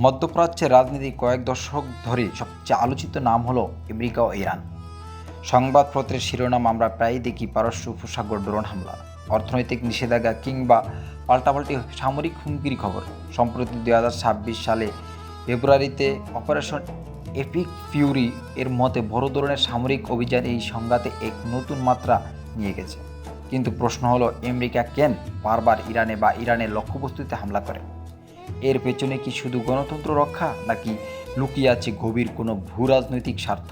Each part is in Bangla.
মধ্যপ্রাচ্যের রাজনীতি কয়েক দশক ধরে সবচেয়ে আলোচিত নাম হলো আমেরিকা ও ইরান। সংবাদপত্রের শিরোনাম আমরা প্রায়ই দেখি পারস্য উপসাগর ড্রোন হামলা, অর্থনৈতিক নিষেধাজ্ঞা কিংবা পাল্টাপাল্টি সামরিক হুমকির খবর। সম্প্রতি 2026 সালে ফেব্রুয়ারিতে অপারেশন এপিক ফিউরি এর মতে বড় ধরনের সামরিক অভিযান এই সংঘাতে এক নতুন মাত্রা নিয়ে গেছে। কিন্তু প্রশ্ন হলো, আমেরিকা কেন বারবার ইরানে বা ইরানের লক্ষ্যবস্তুতে হামলা করে? এর পেছনে কি শুধু গণতন্ত্র রক্ষা, নাকি লুকিয়ে আছে গভীর কোনো ভূ রাজনৈতিক স্বার্থ?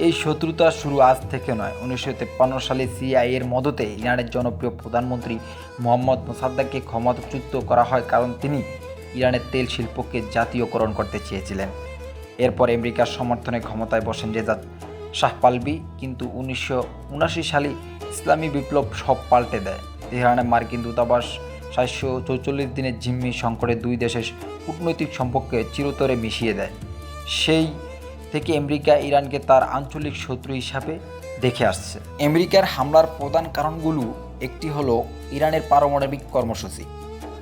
এই শত্রুতা শুরু আজ থেকে নয়। 1953 সালে সিআইএর মদতে ইরানের জনপ্রিয় প্রধানমন্ত্রী মোহাম্মদ মোসাদ্দেককে ক্ষমতাচ্যুত করা হয়, কারণ তিনি ইরানের তেল শিল্পকে জাতীয়করণ করতে চেয়েছিলেন। এরপর আমেরিকার সমর্থনে ক্ষমতায় বসেন রেজা শাহ পাহলভি। কিন্তু 1979 সালে ইসলামী বিপ্লব সব পাল্টে দেয়। তেহরানে মার্কিন দূতাবাস 744 দিনের জিম্মি সংকটে দুই দেশের কূটনৈতিক সম্পর্কে চিরতরে মিশিয়ে দেয়। সেই থেকে আমেরিকা ইরানকে তার আঞ্চলিক শত্রু হিসাবে দেখে আসছে। আমেরিকার হামলার প্রধান কারণগুলো একটি হলো ইরানের পারমাণবিক কর্মসূচি।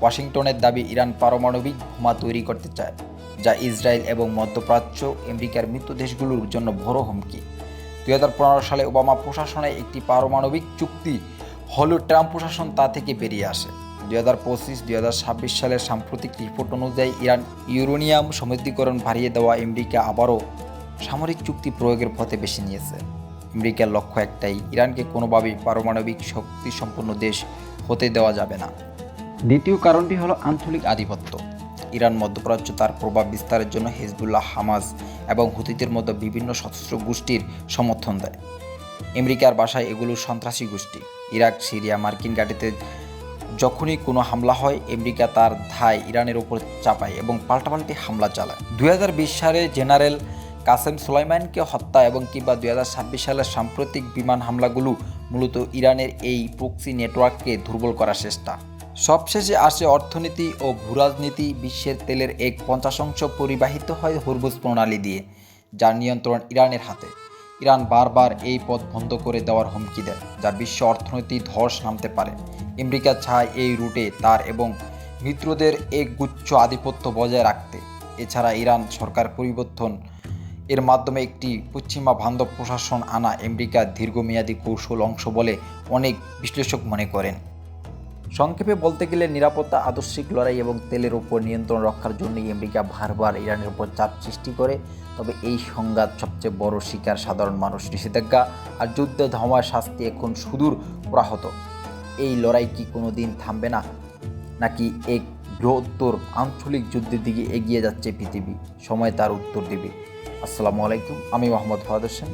ওয়াশিংটনের দাবি ইরান পারমাণবিক বোমা তৈরি করতে চায়, যা ইসরায়েল এবং মধ্যপ্রাচ্য আমেরিকার মিত্র দেশগুলোর জন্য বড় হুমকি। 2015 সালে ওবামা প্রশাসনে একটি পারমাণবিক চুক্তি হলেও ট্রাম্প প্রশাসন তা থেকে বেরিয়ে আসে। 2025-2026 সালের সাম্প্রতিক রিপোর্ট অনুযায়ী ইরান ইউরেনিয়াম সমৃদ্ধিকরণ বাড়িয়ে দেওয়া আমেরিকা আবারও সামরিক চুক্তি প্রয়োগের পথে বেছে নিয়েছে। আমেরিকার লক্ষ্য একটাই, ইরানকে কোনোভাবেই পারমাণবিক শক্তি সম্পন্ন দেশ হতে দেওয়া যাবে না। দ্বিতীয় কারণটি হলো আঞ্চলিক আধিপত্য। ইরান মধ্যপ্রাচ্য তার প্রভাব বিস্তারের জন্য হিজবুল্লাহ, হামাস এবং হুতিদের মতো বিভিন্ন সশস্ত্র গোষ্ঠীর সমর্থন দেয়। আমেরিকার ভাষায় এগুলো সন্ত্রাসী গোষ্ঠী। ইরাক, সিরিয়া, মার্কিন ঘাঁটিতে যখনই কোনো হামলা হয়, আমেরিকা তার দায় ইরানের উপর চাপায় এবং পাল্টাপাল্টি হামলা চালায়। 2020 সালে জেনারেল কাসেম সুলাইমানিকে হত্যা এবং কিংবা 2026 সালের সাম্প্রতিক বিমান হামলাগুলো মূলত ইরানের এই প্রক্সি নেটওয়ার্ককে দুর্বল করার চেষ্টা। সবশেষে আসে অর্থনীতি ও ভূরাজনীতি। বিশ্বের তেলের 1/50 পরিবাহিত হয় হরমুজ প্রণালী দিয়ে, যার নিয়ন্ত্রণ ইরানের হাতে। ইরান বারবার এই পথ বন্ধ করে দেওয়ার হুমকি দেয়, যা বিশ্ব অর্থনীতি ধস নামতে পারে। আমেরিকা চায় এই রুটে তার এবং মিত্রদের এক গুচ্ছ আধিপত্য বজায় রাখতে। এছাড়া ইরান সরকার পরিবর্তন এর মাধ্যমে একটি পশ্চিমা বান্ধব প্রশাসন আনা আমেরিকার দীর্ঘমেয়াদী কৌশল অংশ বলে অনেক বিশ্লেষক মনে করেন। সংক্ষেপে বলতে গেলে, নিরাপত্তা, আদর্শিক লড়াই এবং তেলের উপর নিয়ন্ত্রণ রক্ষার জন্যই আমেরিকা বারবার ইরানের উপর চাপ সৃষ্টি করে। তবে এই সংঘাত সবচেয়ে বড় শিকার সাধারণ মানুষ। নিষেধাজ্ঞা আর যুদ্ধে ধামার শাস্তি এখন সুদূর প্রয়াহত। এই লড়াই কি কোনো দিন থামবে না, নাকি এক বৃহত্তর আঞ্চলিক যুদ্ধের দিকে এগিয়ে যাচ্ছে পৃথিবী? সময় তার উত্তর দেবে। আসসালামু আলাইকুম, আমি মোহাম্মদ ফাহাদ হোসেন।